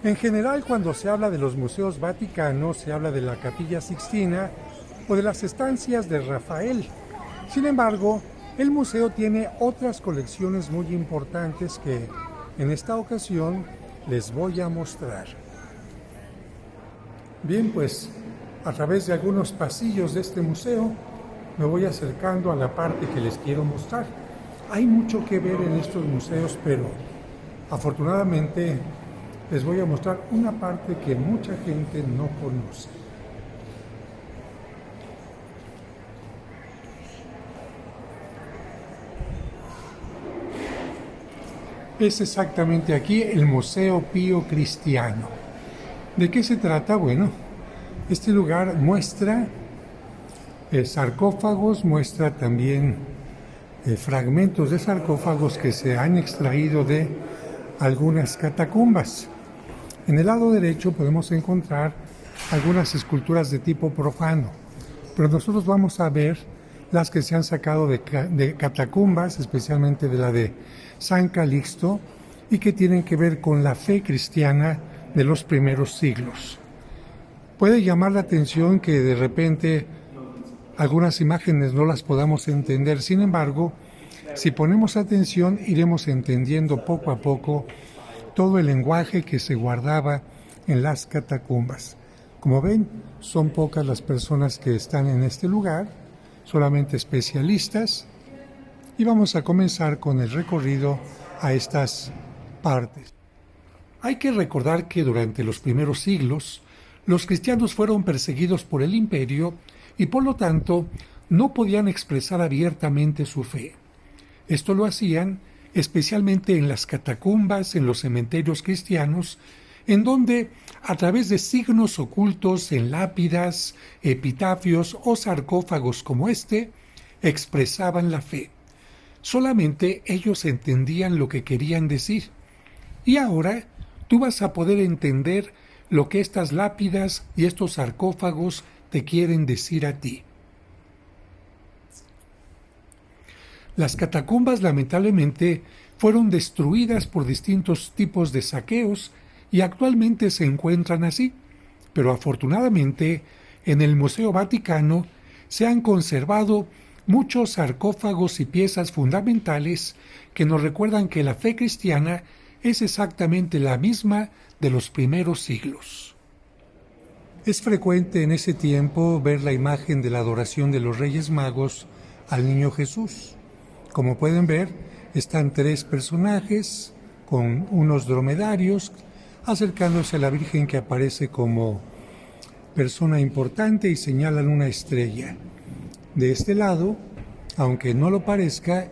En general, cuando se habla de los museos vaticanos, se habla de la Capilla Sixtina o de las estancias de Rafael. Sin embargo, el museo tiene otras colecciones muy importantes que en esta ocasión les voy a mostrar. Bien, pues a través de algunos pasillos de este museo me voy acercando a la parte que les quiero mostrar. Hay mucho que ver en estos museos, pero afortunadamente les voy a mostrar una parte que mucha gente no conoce. Es exactamente aquí el Museo Pío Cristiano. ¿De qué se trata? Bueno, este lugar muestra sarcófagos, muestra también fragmentos de sarcófagos que se han extraído de algunas catacumbas. En el lado derecho podemos encontrar algunas esculturas de tipo profano, pero nosotros vamos a ver las que se han sacado de catacumbas, especialmente de la de San Calixto, y que tienen que ver con la fe cristiana de los primeros siglos. Puede llamar la atención que de repente algunas imágenes no las podamos entender, sin embargo, si ponemos atención iremos entendiendo poco a poco todo el lenguaje que se guardaba en las catacumbas. Como ven, son pocas las personas que están en este lugar, solamente especialistas, y vamos a comenzar con el recorrido a estas partes. Hay que recordar que durante los primeros siglos, los cristianos fueron perseguidos por el imperio y por lo tanto no podían expresar abiertamente su fe. Esto lo hacían especialmente en las catacumbas, en los cementerios cristianos, en donde, a través de signos ocultos en lápidas, epitafios o sarcófagos como este, expresaban la fe. Solamente ellos entendían lo que querían decir. Y ahora tú vas a poder entender lo que estas lápidas y estos sarcófagos te quieren decir a ti. Las catacumbas lamentablemente fueron destruidas por distintos tipos de saqueos y actualmente se encuentran así, pero afortunadamente en el Museo Vaticano se han conservado muchos sarcófagos y piezas fundamentales que nos recuerdan que la fe cristiana es exactamente la misma de los primeros siglos. Es frecuente en ese tiempo ver la imagen de la adoración de los Reyes Magos al Niño Jesús. Como pueden ver, están tres personajes con unos dromedarios acercándose a la Virgen que aparece como persona importante y señalan una estrella. De este lado, aunque no lo parezca,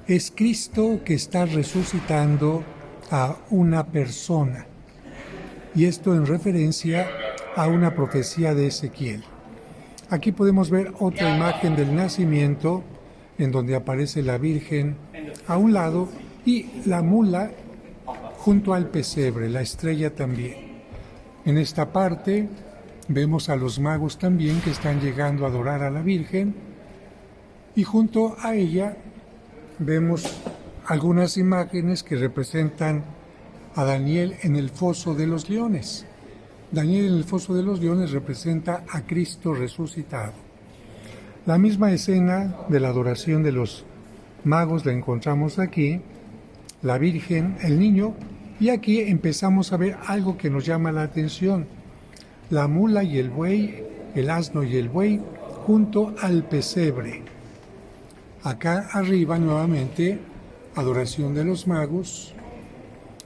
es Cristo que está resucitando a una persona. Y esto en referencia a una profecía de Ezequiel. Aquí podemos ver otra imagen del nacimiento en donde aparece la Virgen a un lado y la mula junto al pesebre, la estrella también. En esta parte vemos a los magos también que están llegando a adorar a la Virgen y junto a ella vemos algunas imágenes que representan a Daniel en el foso de los leones. Daniel en el foso de los leones representa a Cristo resucitado. La misma escena de la adoración de los magos la encontramos aquí, la Virgen, el niño, y aquí empezamos a ver algo que nos llama la atención. La mula y el buey, el asno y el buey, junto al pesebre. Acá arriba nuevamente, adoración de los magos,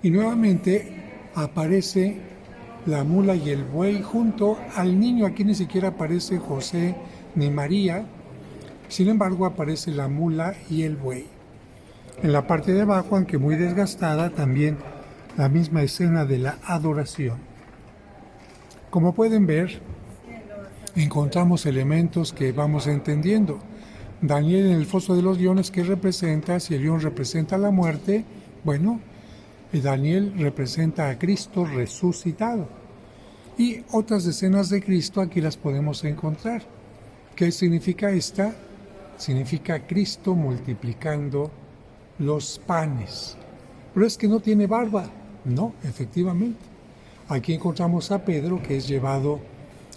y nuevamente aparece la mula y el buey junto al niño. Aquí ni siquiera aparece José ni María, sin embargo aparece la mula y el buey. En la parte de abajo, aunque muy desgastada, también la misma escena de la adoración. Como pueden ver, encontramos elementos que vamos entendiendo. Daniel en el foso de los leones, ¿qué representa? Si el león representa la muerte, bueno, Daniel representa a Cristo resucitado. Y otras escenas de Cristo aquí las podemos encontrar. ¿Qué significa esta? Significa Cristo multiplicando los panes. Pero es que no tiene barba. No, efectivamente. Aquí encontramos a Pedro, que es llevado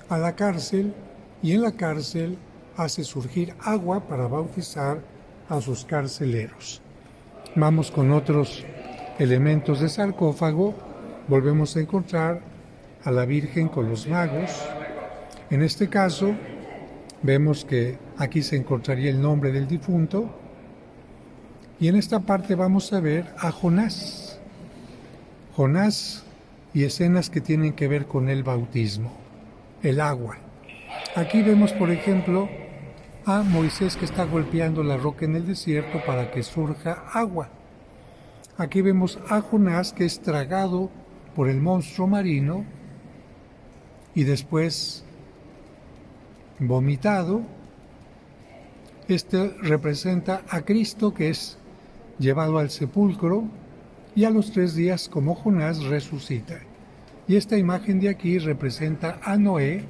a la cárcel, y en la cárcel hace surgir agua para bautizar a sus carceleros. Vamos con otros elementos de sarcófago. Volvemos a encontrar a la Virgen con los magos. En este caso, vemos que aquí se encontraría el nombre del difunto. Y en esta parte vamos a ver a Jonás. Jonás y escenas que tienen que ver con el bautismo, el agua. Aquí vemos, por ejemplo, a Moisés que está golpeando la roca en el desierto para que surja agua. Aquí vemos a Jonás que es tragado por el monstruo marino y después vomitado. Este representa a Cristo, que es llevado al sepulcro y a los 3 días, como Jonás, resucita. Y esta imagen de aquí representa a Noé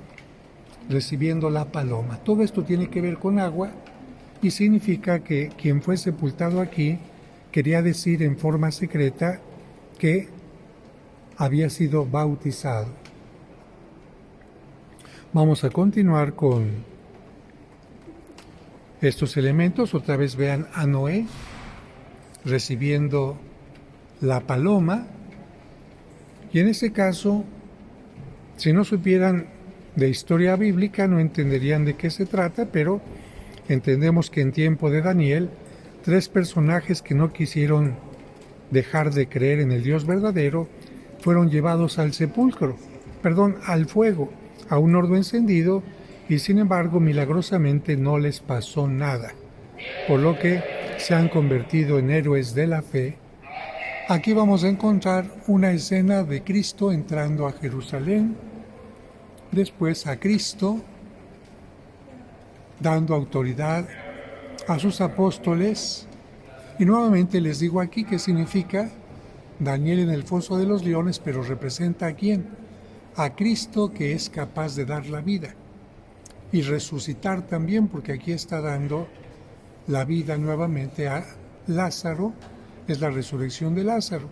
recibiendo la paloma. Todo esto tiene que ver con agua y significa que quien fue sepultado aquí quería decir en forma secreta que había sido bautizado. Vamos a continuar con estos elementos. Otra vez vean a Noé recibiendo la paloma. Y en este caso, si no supieran de historia bíblica, no entenderían de qué se trata, pero entendemos que en tiempo de Daniel, 3 personajes que no quisieron dejar de creer en el Dios verdadero fueron llevados al al fuego, a un horno encendido, y sin embargo milagrosamente no les pasó nada, por lo que se han convertido en héroes de la fe. Aquí vamos a encontrar una escena de Cristo entrando a Jerusalén, después a Cristo dando autoridad a sus apóstoles, y nuevamente les digo aquí qué significa Daniel en el foso de los leones, pero representa ¿a quién? A Cristo, que es capaz de dar la vida y resucitar también, porque aquí está dando la vida nuevamente a Lázaro. Es la resurrección de Lázaro,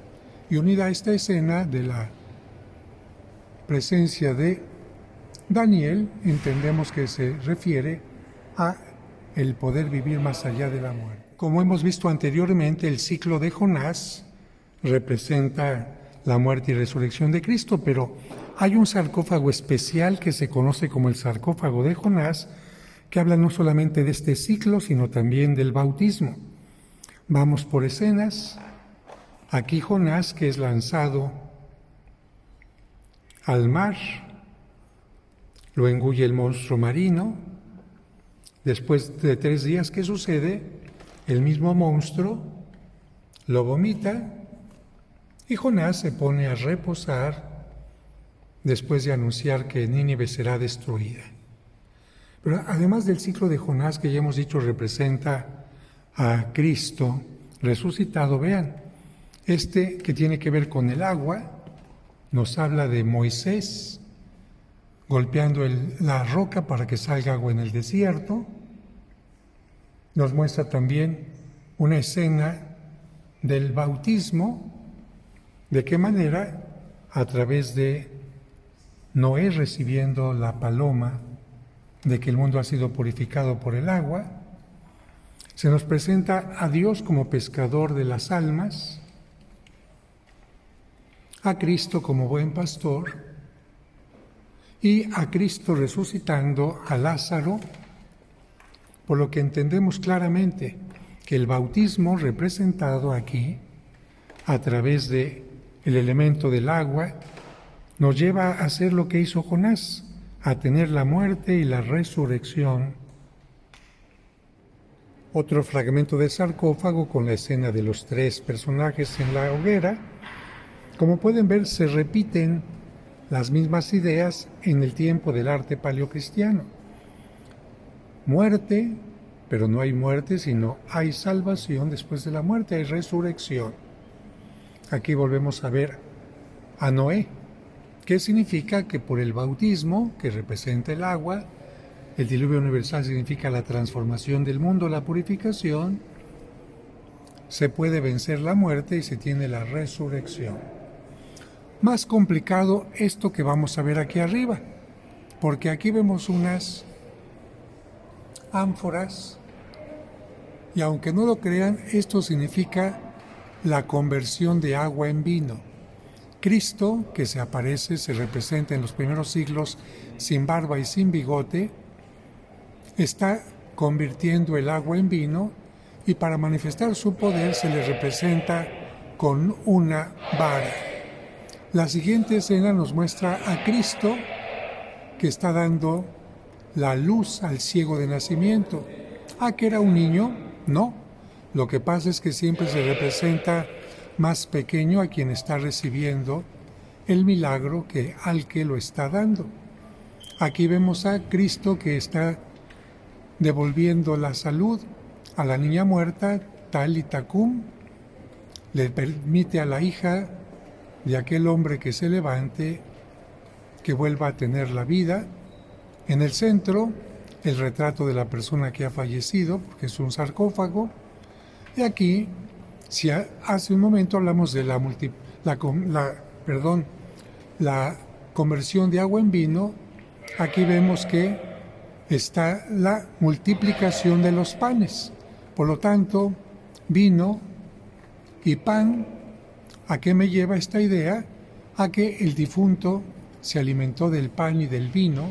y unida a esta escena de la presencia de Daniel, entendemos que se refiere a el poder vivir más allá de la muerte. Como hemos visto anteriormente, el ciclo de Jonás representa la muerte y resurrección de Cristo, pero hay un sarcófago especial que se conoce como el sarcófago de Jonás, que habla no solamente de este ciclo, sino también del bautismo. Vamos por escenas. Aquí Jonás, que es lanzado al mar, lo engulle el monstruo marino. Después de 3 días, ¿qué sucede? El mismo monstruo lo vomita y Jonás se pone a reposar después de anunciar que Nínive será destruida. Pero además del ciclo de Jonás, que ya hemos dicho representa a Cristo resucitado, vean, este que tiene que ver con el agua, nos habla de Moisés golpeando la roca para que salga agua en el desierto. Nos muestra también una escena del bautismo, de qué manera, a través de Noé recibiendo la paloma, de que el mundo ha sido purificado por el agua. Se nos presenta a Dios como pescador de las almas, a Cristo como buen pastor y a Cristo resucitando a Lázaro, por lo que entendemos claramente que el bautismo representado aquí a través de el elemento del agua nos lleva a hacer lo que hizo Jonás, a tener la muerte y la resurrección. Otro fragmento del sarcófago con la escena de los 3 personajes en la hoguera. Como pueden ver, se repiten las mismas ideas en el tiempo del arte paleocristiano. Muerte, pero no hay muerte, sino hay salvación después de la muerte, hay resurrección. Aquí volvemos a ver a Noé, que significa que por el bautismo, que representa el agua, el diluvio universal significa la transformación del mundo, la purificación, se puede vencer la muerte y se tiene la resurrección. más complicado esto que vamos a ver aquí arriba, porque aquí vemos unas ánforas y aunque no lo crean, esto significa la conversión de agua en vino. Cristo, que se aparece, se representa en los primeros siglos sin barba y sin bigote, está convirtiendo el agua en vino y para manifestar su poder se le representa con una vara. La siguiente escena nos muestra a Cristo que está dando la luz al ciego de nacimiento. ¿Ah, que era un niño? No. Lo que pasa es que siempre se representa más pequeño a quien está recibiendo el milagro que al que lo está dando. Aquí vemos a Cristo que está devolviendo la salud a la niña muerta, Talitha Kum, le permite a la hija de aquel hombre que se levante, que vuelva a tener la vida. En el centro, el retrato de la persona que ha fallecido, porque es un sarcófago. Y aquí, si hace un momento hablamos de la conversión de agua en vino, aquí vemos que está la multiplicación de los panes. Por lo tanto, vino y pan, ¿a qué me lleva esta idea? A que el difunto se alimentó del pan y del vino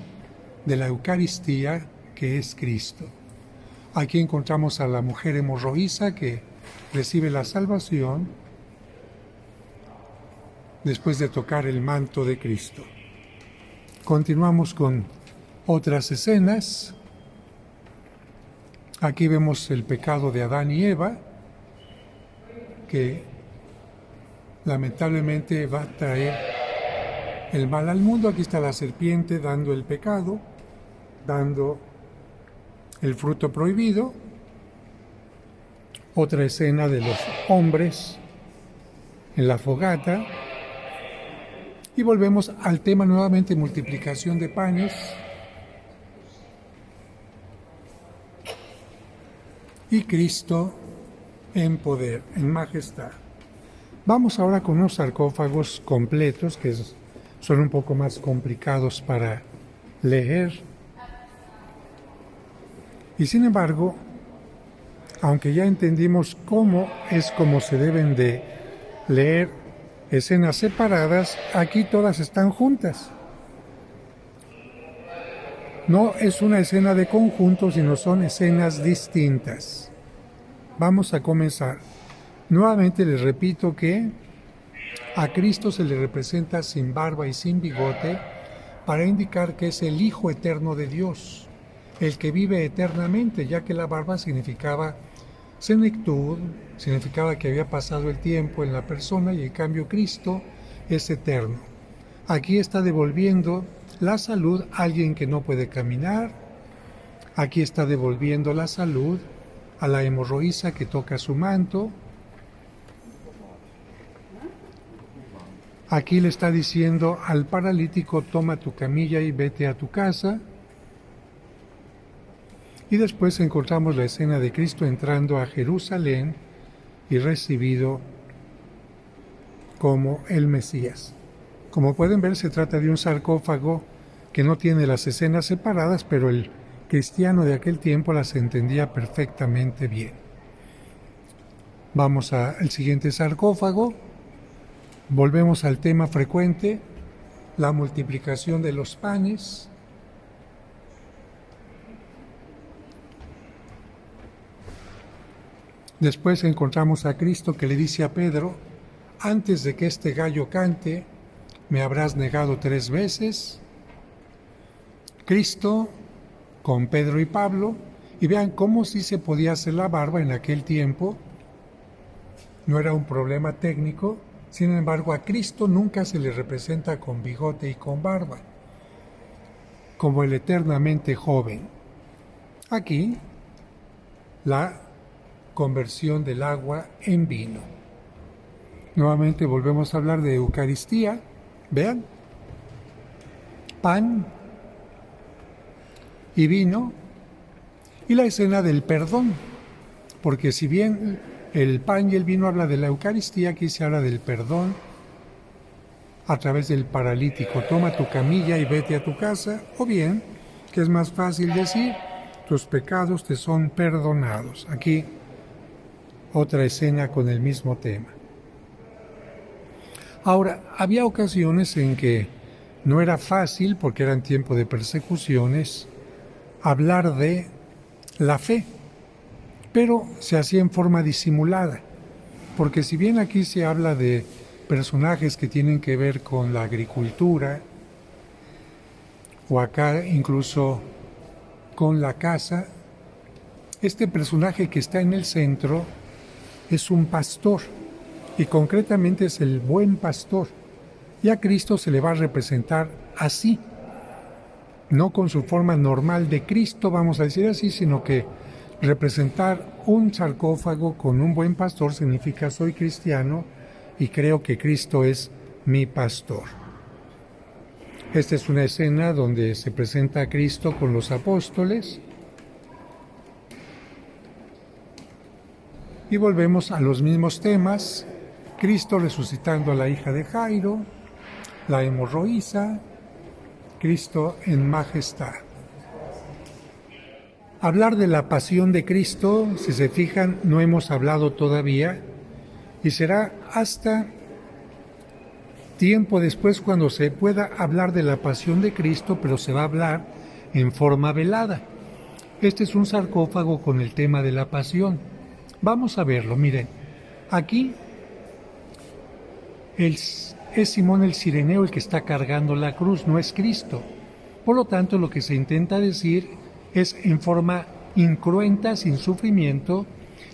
de la Eucaristía, que es Cristo. Aquí encontramos a la mujer hemorroísa que recibe la salvación después de tocar el manto de Cristo. Continuamos con otras escenas. Aquí vemos el pecado de Adán y Eva, que lamentablemente va a traer el mal al mundo. Aquí está la serpiente dando el pecado, dando el fruto prohibido. Otra escena de los hombres en la fogata. Y volvemos al tema nuevamente, multiplicación de panes. Y Cristo en poder, en majestad. Vamos ahora con unos sarcófagos completos que son un poco más complicados para leer. Y sin embargo, aunque ya entendimos cómo se deben de leer escenas separadas, aquí todas están juntas. No es una escena de conjunto, sino son escenas distintas. Vamos a comenzar. Nuevamente les repito que a Cristo se le representa sin barba y sin bigote para indicar que es el Hijo eterno de Dios, el que vive eternamente, ya que la barba significaba senectud, significaba que había pasado el tiempo en la persona y en cambio Cristo es eterno. Aquí está devolviendo la salud a alguien que no puede caminar. Aquí está devolviendo la salud a la hemorroísa que toca su manto. Aquí le está diciendo al paralítico, toma tu camilla y vete a tu casa. Y después encontramos la escena de Cristo entrando a Jerusalén y recibido como el Mesías. Como pueden ver, se trata de un sarcófago que no tiene las escenas separadas, pero el cristiano de aquel tiempo las entendía perfectamente bien. Vamos al siguiente sarcófago. Volvemos al tema frecuente, la multiplicación de los panes. Después encontramos a Cristo que le dice a Pedro, antes de que este gallo cante, me habrás negado 3 veces. Cristo con Pedro y Pablo, y vean cómo sí se podía hacer la barba en aquel tiempo. No era un problema técnico, sin embargo a Cristo nunca se le representa con bigote y con barba, como el eternamente joven. Aquí, la conversión del agua en vino. Nuevamente volvemos a hablar de Eucaristía. Vean, pan y vino, y la escena del perdón, porque si bien el pan y el vino habla de la Eucaristía, aquí se habla del perdón a través del paralítico: toma tu camilla y vete a tu casa, o bien, que es más fácil decir, tus pecados te son perdonados. Aquí otra escena con el mismo tema. Ahora, había ocasiones en que no era fácil, porque eran tiempos de persecuciones, hablar de la fe, pero se hacía en forma disimulada, porque si bien aquí se habla de personajes que tienen que ver con la agricultura, o acá incluso con la casa, este personaje que está en el centro es un pastor, y concretamente es el buen pastor, y a Cristo se le va a representar así, no con su forma normal de Cristo, vamos a decir así, sino que representar un sarcófago con un buen pastor significa: soy cristiano y creo que Cristo es mi pastor. Esta es una escena donde se presenta a Cristo con los apóstoles. Y volvemos a los mismos temas: Cristo resucitando a la hija de Jairo, la hemorroísa, Cristo en majestad. Hablar de la pasión de Cristo, si se fijan, no hemos hablado todavía, y será hasta tiempo después cuando se pueda hablar de la pasión de Cristo, pero se va a hablar en forma velada. Este es un sarcófago con el tema de la pasión. Vamos a verlo, miren. Aquí es Simón el Cireneo el que está cargando la cruz, no es Cristo. Por lo tanto, lo que se intenta decir es en forma incruenta, sin sufrimiento,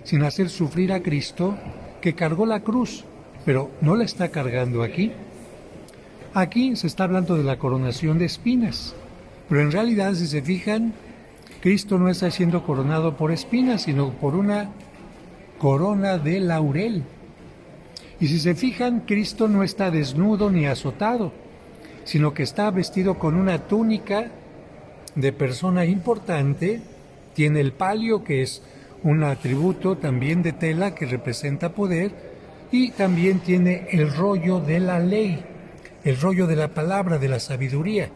sin hacer sufrir a Cristo, que cargó la cruz, pero no la está cargando aquí. Aquí se está hablando de la coronación de espinas, pero en realidad, si se fijan, Cristo no está siendo coronado por espinas, sino por una corona de laurel. Y si se fijan, Cristo no está desnudo ni azotado, sino que está vestido con una túnica de persona importante. Tiene el palio, que es un atributo también de tela que representa poder, y también tiene el rollo de la ley, el rollo de la palabra, de la sabiduría.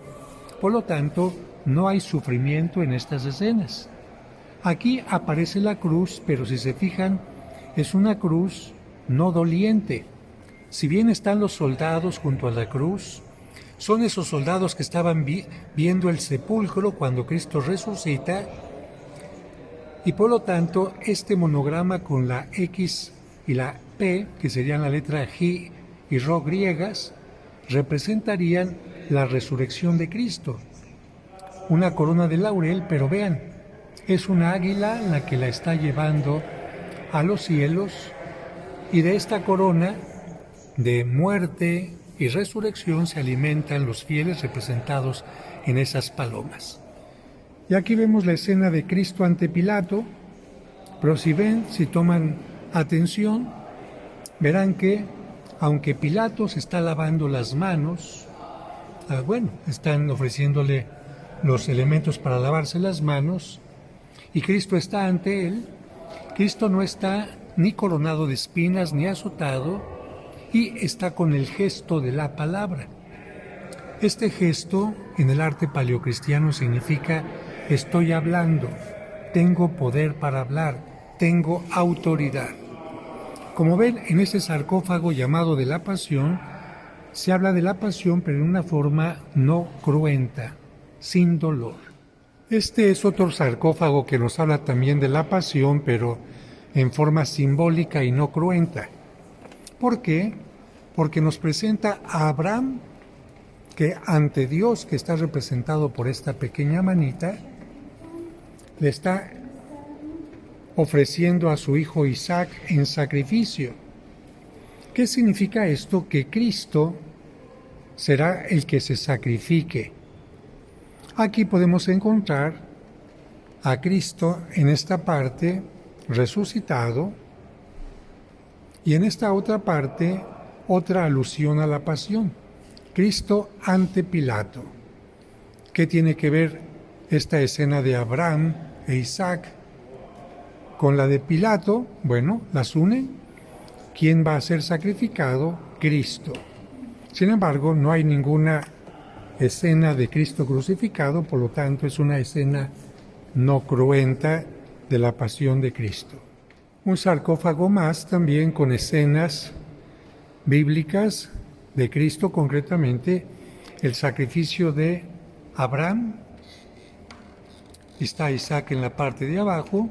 Por lo tanto, no hay sufrimiento en estas escenas. Aquí aparece la cruz, pero si se fijan, es una cruz no doliente. Si bien están los soldados junto a la cruz, son esos soldados que estaban viendo el sepulcro cuando Cristo resucita, y por lo tanto este monograma con la X y la P, que serían la letra G y Ro griegas, representarían la resurrección de Cristo. Una corona de laurel, pero vean, es una águila la que la está llevando a los cielos, y de esta corona de muerte y resurrección se alimentan los fieles representados en esas palomas. Y aquí vemos la escena de Cristo ante Pilato, pero si toman atención, verán que aunque Pilato se está lavando las manos, están ofreciéndole los elementos para lavarse las manos, y Cristo está ante él, Cristo no está ni coronado de espinas ni azotado, y está con el gesto de la palabra. Este gesto en el arte paleocristiano significa: estoy hablando, tengo poder para hablar, tengo autoridad. Como ven, en este sarcófago llamado de la pasión, se habla de la pasión, pero en una forma no cruenta, sin dolor. Este es otro sarcófago que nos habla también de la pasión, pero en forma simbólica y no cruenta. ¿Por qué? Porque nos presenta a Abraham, que ante Dios, que está representado por esta pequeña manita, le está ofreciendo a su hijo Isaac en sacrificio. ¿Qué significa esto? Que Cristo será el que se sacrifique. Aquí podemos encontrar a Cristo en esta parte resucitado, y en esta otra parte otra alusión a la pasión. Cristo ante Pilato. ¿Qué tiene que ver esta escena de Abraham e Isaac con la de Pilato? Bueno, las une. ¿Quién va a ser sacrificado? Cristo. Sin embargo, no hay ninguna escena de Cristo crucificado, por lo tanto es una escena no cruenta de la pasión de Cristo. Un sarcófago más también con escenas bíblicas de Cristo, concretamente el sacrificio de Abraham. Está Isaac en la parte de abajo.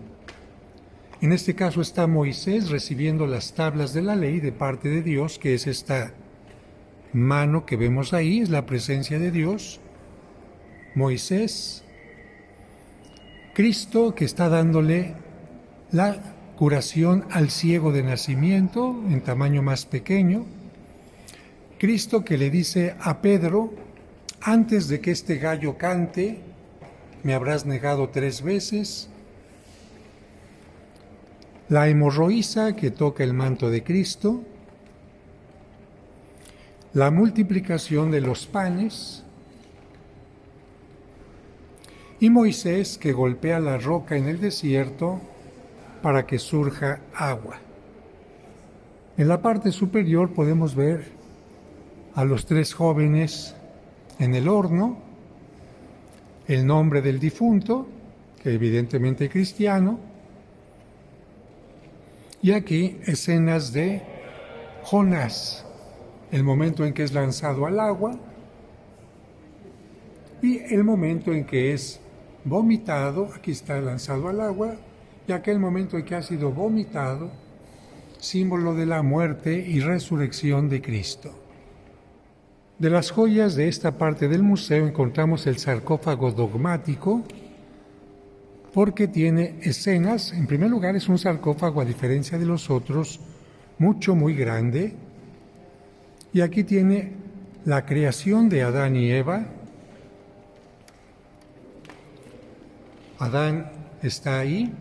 En este caso está Moisés recibiendo las tablas de la ley de parte de Dios, que es esta mano que vemos ahí, es la presencia de Dios. Moisés, Cristo que está dándole la curación al ciego de nacimiento en tamaño más pequeño. Cristo que le dice a Pedro, antes de que este gallo cante, me habrás negado 3 veces. La hemorroísa que toca el manto de Cristo. La multiplicación de los panes. Y Moisés que golpea la roca en el desierto para que surja agua. En la parte superior podemos ver a los 3 jóvenes en el horno, el nombre del difunto, que evidentemente es cristiano, y aquí escenas de Jonás, el momento en que es lanzado al agua y el momento en que es vomitado, aquí está lanzado al agua, y aquel momento en que ha sido vomitado, símbolo de la muerte y resurrección de Cristo. De las joyas de esta parte del museo encontramos el sarcófago dogmático, porque tiene escenas. En primer lugar, es un sarcófago, a diferencia de los otros, muy grande, y aquí tiene la creación de Adán y Eva. Adán está ahí,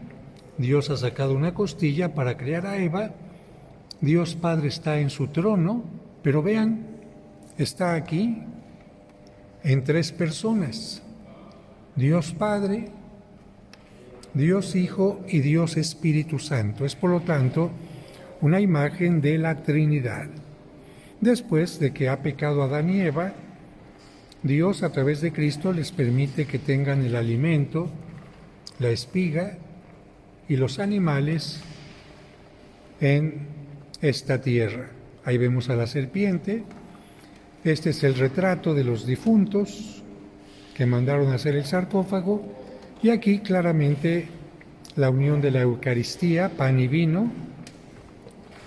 Dios ha sacado una costilla para crear a Eva, Dios Padre está en su trono, pero vean, está aquí en 3 personas, Dios Padre, Dios Hijo y Dios Espíritu Santo. Es por lo tanto una imagen de la Trinidad. Después de que ha pecado Adán y Eva, Dios a través de Cristo les permite que tengan el alimento, la espiga y los animales en esta tierra. Ahí vemos a la serpiente. Este es el retrato de los difuntos que mandaron a hacer el sarcófago, y aquí claramente la unión de la Eucaristía, pan y vino,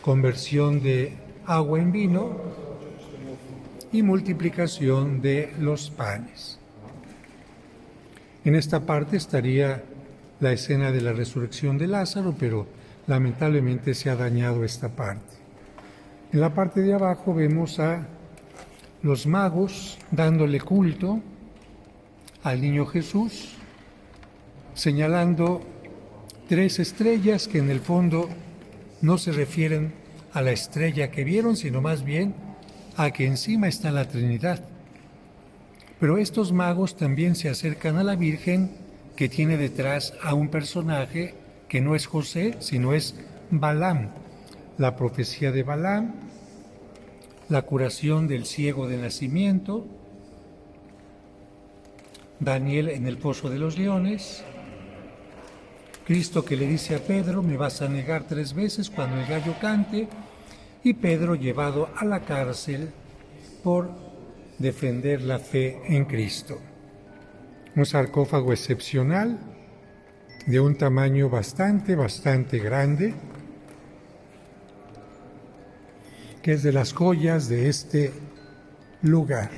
conversión de agua en vino y multiplicación de los panes. En esta parte estaría la escena de la resurrección de Lázaro, pero lamentablemente se ha dañado esta parte. En la parte de abajo vemos a los magos dándole culto al niño Jesús, señalando 3 estrellas que en el fondo no se refieren a la estrella que vieron, sino más bien a que encima está la Trinidad. Pero estos magos también se acercan a la Virgen, que tiene detrás a un personaje que no es José, sino es Balaam. La profecía de Balaam, la curación del ciego de nacimiento, Daniel en el pozo de los leones, Cristo que le dice a Pedro, me vas a negar 3 veces cuando el gallo cante, y Pedro llevado a la cárcel por defender la fe en Cristo. Un sarcófago excepcional, de un tamaño bastante grande, que es de las joyas de este lugar.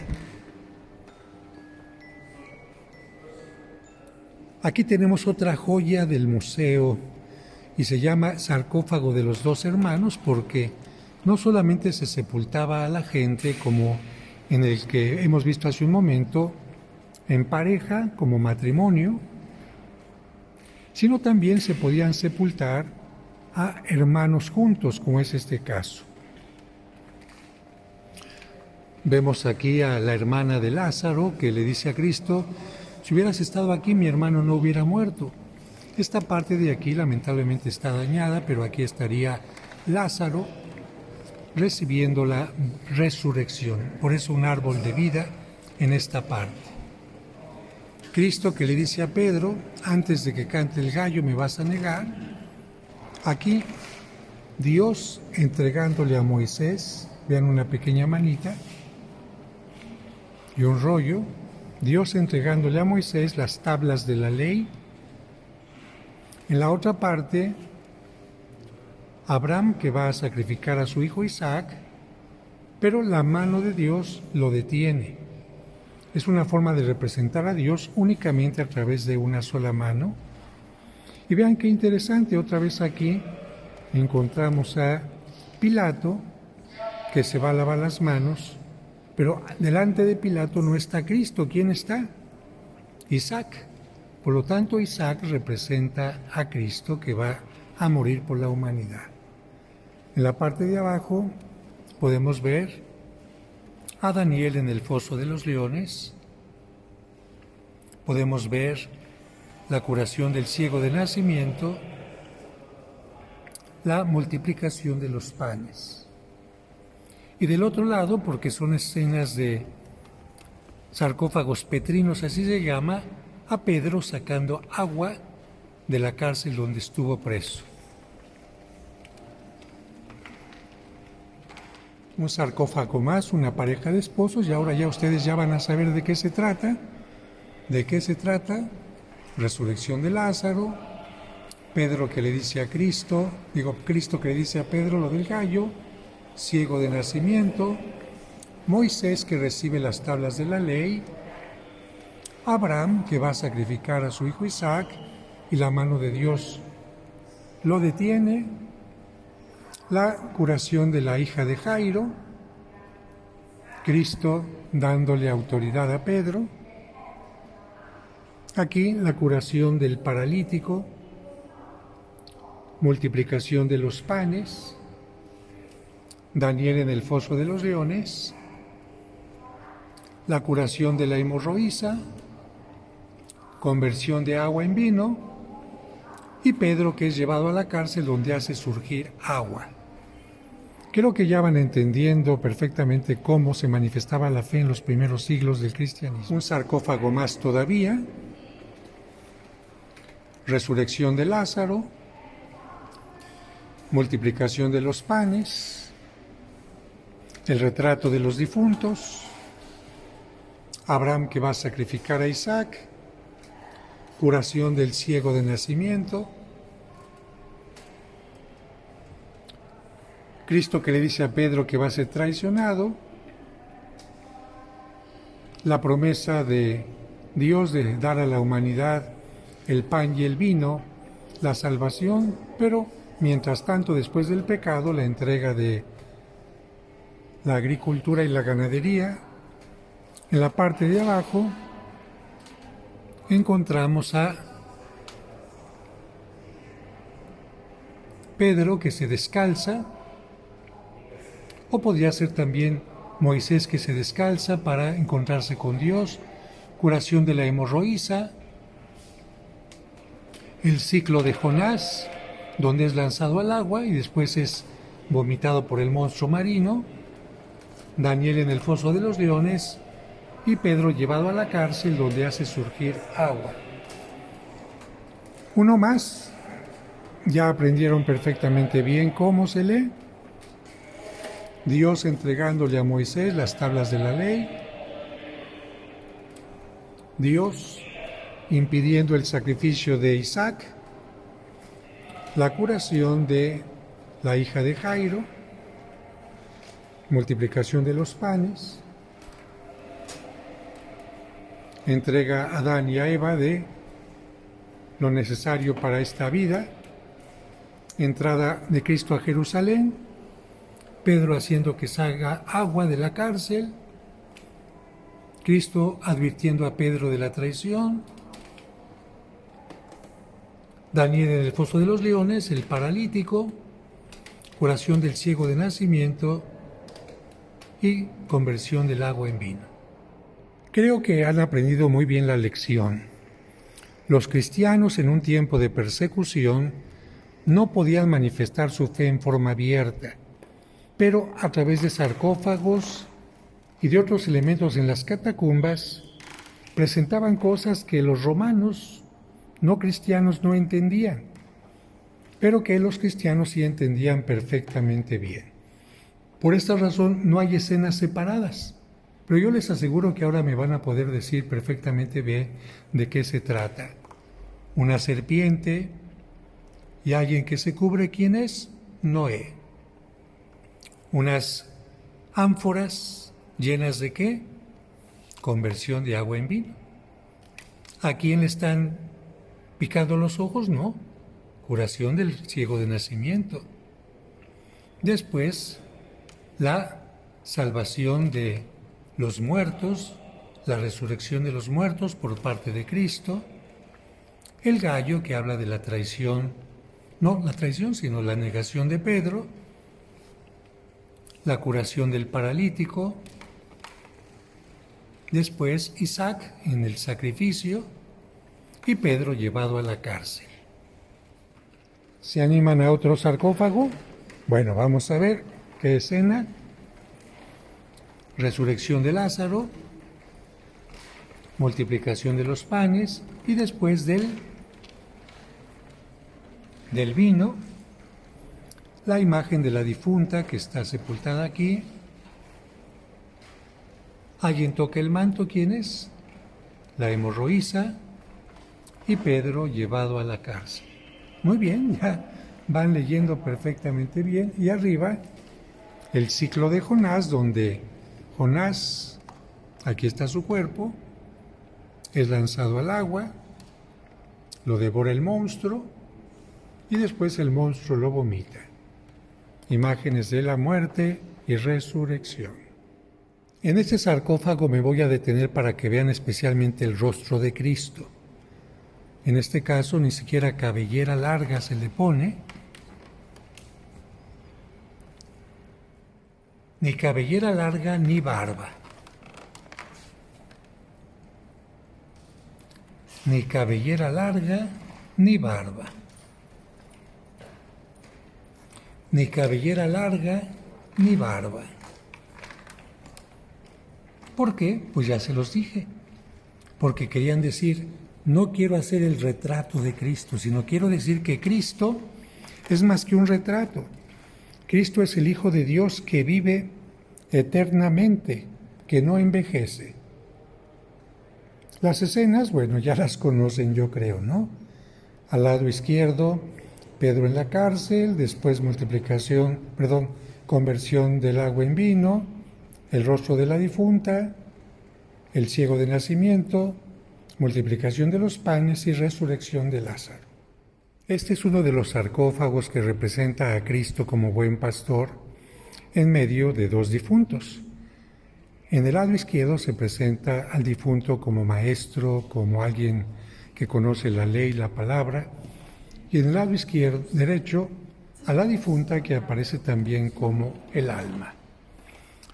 Aquí tenemos otra joya del museo y se llama sarcófago de los 2 hermanos, porque no solamente se sepultaba a la gente como en el que hemos visto hace un momento, en pareja como matrimonio, sino también se podían sepultar a hermanos juntos, como es este caso. Vemos aquí a la hermana de Lázaro que le dice a Cristo, si hubieras estado aquí mi hermano no hubiera muerto. Esta parte de aquí lamentablemente está dañada, pero aquí estaría Lázaro recibiendo la resurrección. Por eso un árbol de vida en esta parte. Cristo que le dice a Pedro, antes de que cante el gallo me vas a negar. Aquí Dios entregándole a Moisés, vean una pequeña manita y un rollo, Dios entregándole a Moisés las tablas de la ley. En la otra parte, Abraham que va a sacrificar a su hijo Isaac, pero la mano de Dios lo detiene. Es una forma de representar a Dios únicamente a través de una sola mano. Y vean qué interesante, otra vez aquí encontramos a Pilato que se va a lavar las manos, pero delante de Pilato no está Cristo. ¿Quién está? Isaac. Por lo tanto, Isaac representa a Cristo que va a morir por la humanidad. En la parte de abajo podemos ver a Daniel en el foso de los leones. Podemos ver la curación del ciego de nacimiento, la multiplicación de los panes. Y del otro lado, porque son escenas de sarcófagos petrinos, así se llama, a Pedro sacando agua de la cárcel donde estuvo preso. Un sarcófago más, una pareja de esposos, y ahora ya ustedes ya van a saber de qué se trata. ¿De qué se trata? Resurrección de Lázaro, Pedro que le dice a Cristo, Cristo que le dice a Pedro lo del gallo, ciego de nacimiento, Moisés que recibe las tablas de la ley, Abraham que va a sacrificar a su hijo Isaac y la mano de Dios lo detiene, la curación de la hija de Jairo, Cristo dándole autoridad a Pedro, aquí la curación del paralítico, multiplicación de los panes, Daniel en el foso de los leones, la curación de la hemorroísa, conversión de agua en vino, y Pedro que es llevado a la cárcel donde hace surgir agua. Creo que ya van entendiendo perfectamente cómo se manifestaba la fe en los primeros siglos del cristianismo. Un sarcófago más todavía, resurrección de Lázaro, multiplicación de los panes, el retrato de los difuntos, Abraham que va a sacrificar a Isaac, curación del ciego de nacimiento, Cristo que le dice a Pedro que va a ser traicionado, la promesa de Dios de dar a la humanidad el pan y el vino, la salvación, pero mientras tanto, después del pecado, la entrega de la agricultura y la ganadería. En la parte de abajo encontramos a Pedro que se descalza, o podría ser también Moisés que se descalza para encontrarse con Dios, curación de la hemorroísa, el ciclo de Jonás, donde es lanzado al agua y después es vomitado por el monstruo marino, Daniel en el foso de los leones y Pedro llevado a la cárcel donde hace surgir agua. Uno más, ya aprendieron perfectamente bien cómo se lee. Dios entregándole a Moisés las tablas de la ley, Dios impidiendo el sacrificio de Isaac, la curación de la hija de Jairo, multiplicación de los panes, entrega a Adán y a Eva de lo necesario para esta vida, entrada de Cristo a Jerusalén, Pedro haciendo que salga agua de la cárcel, Cristo advirtiendo a Pedro de la traición, Daniel en el foso de los leones, el paralítico, curación del ciego de nacimiento y conversión del agua en vino. Creo que han aprendido muy bien la lección. Los cristianos en un tiempo de persecución no podían manifestar su fe en forma abierta, pero a través de sarcófagos y de otros elementos en las catacumbas presentaban cosas que los romanos no cristianos no entendían, pero que los cristianos sí entendían perfectamente bien. Por esta razón no hay escenas separadas, pero yo les aseguro que ahora me van a poder decir perfectamente bien de qué se trata. Una serpiente y alguien que se cubre, ¿quién es? Noé. Unas ánforas llenas de ¿qué? Conversión de agua en vino. ¿A quién le están picando los ojos? No. Curación del ciego de nacimiento. Después, la salvación de los muertos, la resurrección de los muertos por parte de Cristo. El gallo que habla de la traición, no la traición, sino la negación de Pedro. La curación del paralítico. Después Isaac en el sacrificio y Pedro llevado a la cárcel. ¿Se animan a otro sarcófago? Bueno, vamos a ver qué escena. Resurrección de Lázaro, multiplicación de los panes y después del vino, la imagen de la difunta que está sepultada aquí. Alguien toca el manto, ¿quién es? La hemorroísa y Pedro llevado a la cárcel. Muy bien, ya van leyendo perfectamente bien. Y arriba, el ciclo de Jonás, donde Jonás, aquí está su cuerpo, es lanzado al agua, lo devora el monstruo y después el monstruo lo vomita. Imágenes de la muerte y resurrección. En este sarcófago me voy a detener para que vean especialmente el rostro de Cristo. En este caso ni siquiera cabellera larga se le pone, ni cabellera larga ni barba. Ni cabellera larga ni barba. Ni cabellera larga ni barba. ¿Por qué? Pues ya se los dije. Porque querían decir, no quiero hacer el retrato de Cristo, sino quiero decir que Cristo es más que un retrato. Cristo es el Hijo de Dios que vive eternamente, que no envejece. Las escenas, bueno, ya las conocen yo creo, ¿no? Al lado izquierdo, Pedro en la cárcel, después conversión del agua en vino, el rostro de la difunta, el ciego de nacimiento, multiplicación de los panes y resurrección de Lázaro. Este es uno de los sarcófagos que representa a Cristo como buen pastor en medio de dos difuntos. En el lado izquierdo se presenta al difunto como maestro, como alguien que conoce la ley, la palabra, y en el lado derecho a la difunta que aparece también como el alma.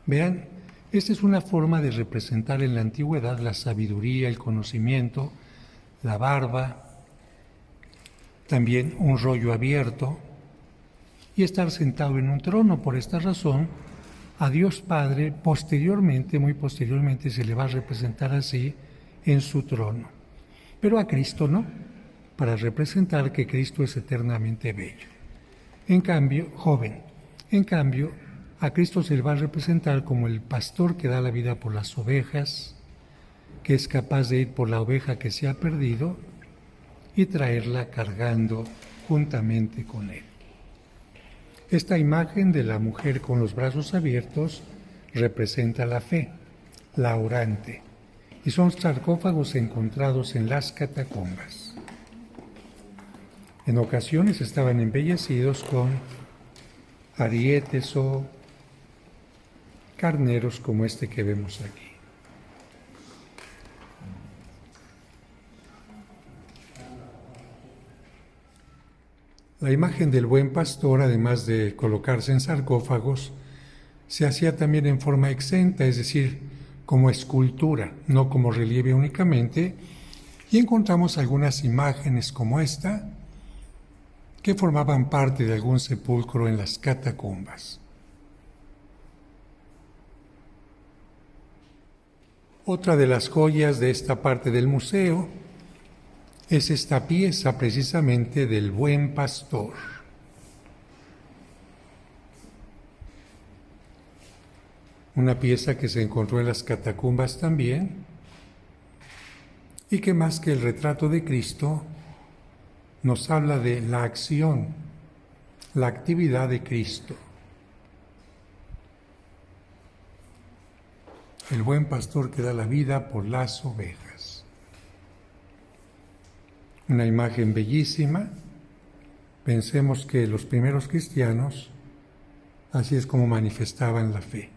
Vean, esta es una forma de representar en la antigüedad la sabiduría, el conocimiento, la barba, también un rollo abierto y estar sentado en un trono. Por esta razón, a Dios Padre muy posteriormente se le va a representar así en su trono. Pero a Cristo no, para representar que Cristo es eternamente bello. En cambio, joven. En cambio, a Cristo se le va a representar como el pastor que da la vida por las ovejas, que es capaz de ir por la oveja que se ha perdido y traerla cargando juntamente con él. Esta imagen de la mujer con los brazos abiertos representa la fe, la orante, y son sarcófagos encontrados en las catacumbas. En ocasiones estaban embellecidos con arietes o carneros como este que vemos aquí. La imagen del buen pastor, además de colocarse en sarcófagos, se hacía también en forma exenta, es decir, como escultura, no como relieve únicamente, y encontramos algunas imágenes como esta, que formaban parte de algún sepulcro en las catacumbas. Otra de las joyas de esta parte del museo es esta pieza precisamente del Buen Pastor. Una pieza que se encontró en las catacumbas también, y que más que el retrato de Cristo, nos habla de la acción, la actividad de Cristo. El buen pastor que da la vida por las ovejas. Una imagen bellísima. Pensemos que los primeros cristianos, así es como manifestaban la fe.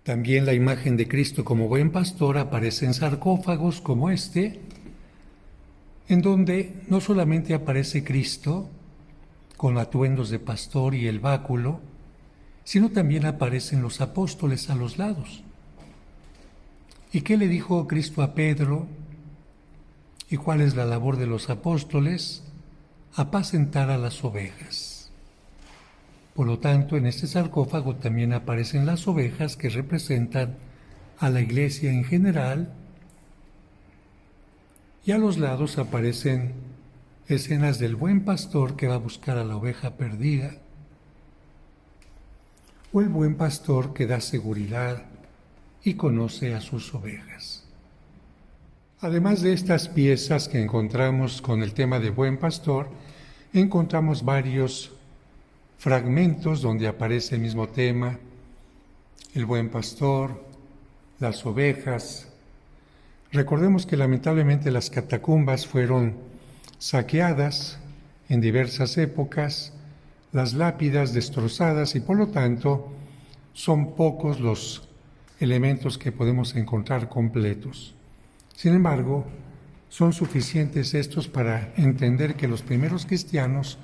También la imagen de Cristo como buen pastor aparece en sarcófagos como este, en donde no solamente aparece Cristo con atuendos de pastor y el báculo, sino también aparecen los apóstoles a los lados. ¿Y qué le dijo Cristo a Pedro? ¿Y cuál es la labor de los apóstoles? Apacentar a las ovejas. Por lo tanto, en este sarcófago también aparecen las ovejas que representan a la iglesia en general, y a los lados aparecen escenas del buen pastor que va a buscar a la oveja perdida, o el buen pastor que da seguridad y conoce a sus ovejas. Además de estas piezas que encontramos con el tema de buen pastor, encontramos varios fragmentos donde aparece el mismo tema, el buen pastor, las ovejas. Recordemos que lamentablemente las catacumbas fueron saqueadas en diversas épocas, las lápidas destrozadas y por lo tanto son pocos los elementos que podemos encontrar completos. Sin embargo, son suficientes estos para entender que los primeros cristianos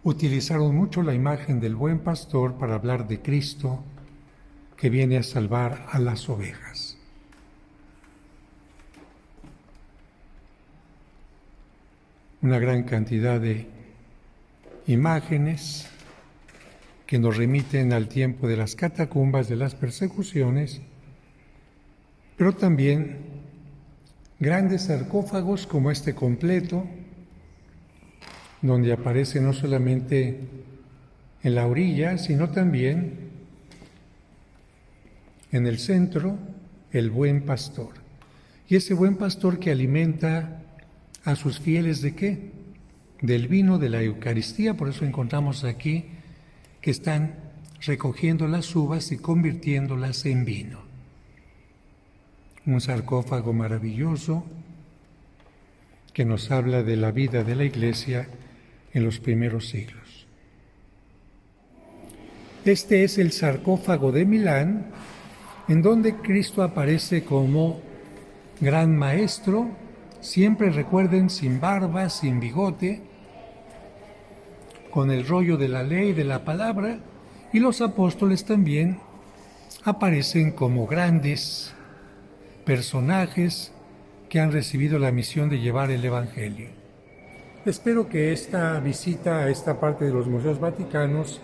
utilizaron mucho la imagen del buen pastor para hablar de Cristo que viene a salvar a las ovejas. Una gran cantidad de imágenes que nos remiten al tiempo de las catacumbas, de las persecuciones, pero también grandes sarcófagos como este completo, donde aparece no solamente en la orilla, sino también en el centro, el buen pastor. Y ese buen pastor que alimenta a sus fieles ¿de qué? Del vino de la Eucaristía. Por eso encontramos aquí que están recogiendo las uvas y convirtiéndolas en vino. Un sarcófago maravilloso que nos habla de la vida de la Iglesia en los primeros siglos. Este es el sarcófago de Milán, en donde Cristo aparece como gran maestro, siempre recuerden, sin barba, sin bigote, con el rollo de la ley, de la palabra, y los apóstoles también aparecen como grandes personajes que han recibido la misión de llevar el Evangelio. Espero que esta visita a esta parte de los museos vaticanos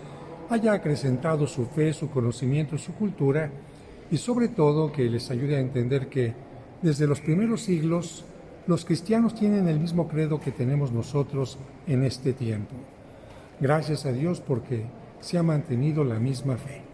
haya acrecentado su fe, su conocimiento, su cultura y sobre todo que les ayude a entender que desde los primeros siglos los cristianos tienen el mismo credo que tenemos nosotros en este tiempo. Gracias a Dios porque se ha mantenido la misma fe.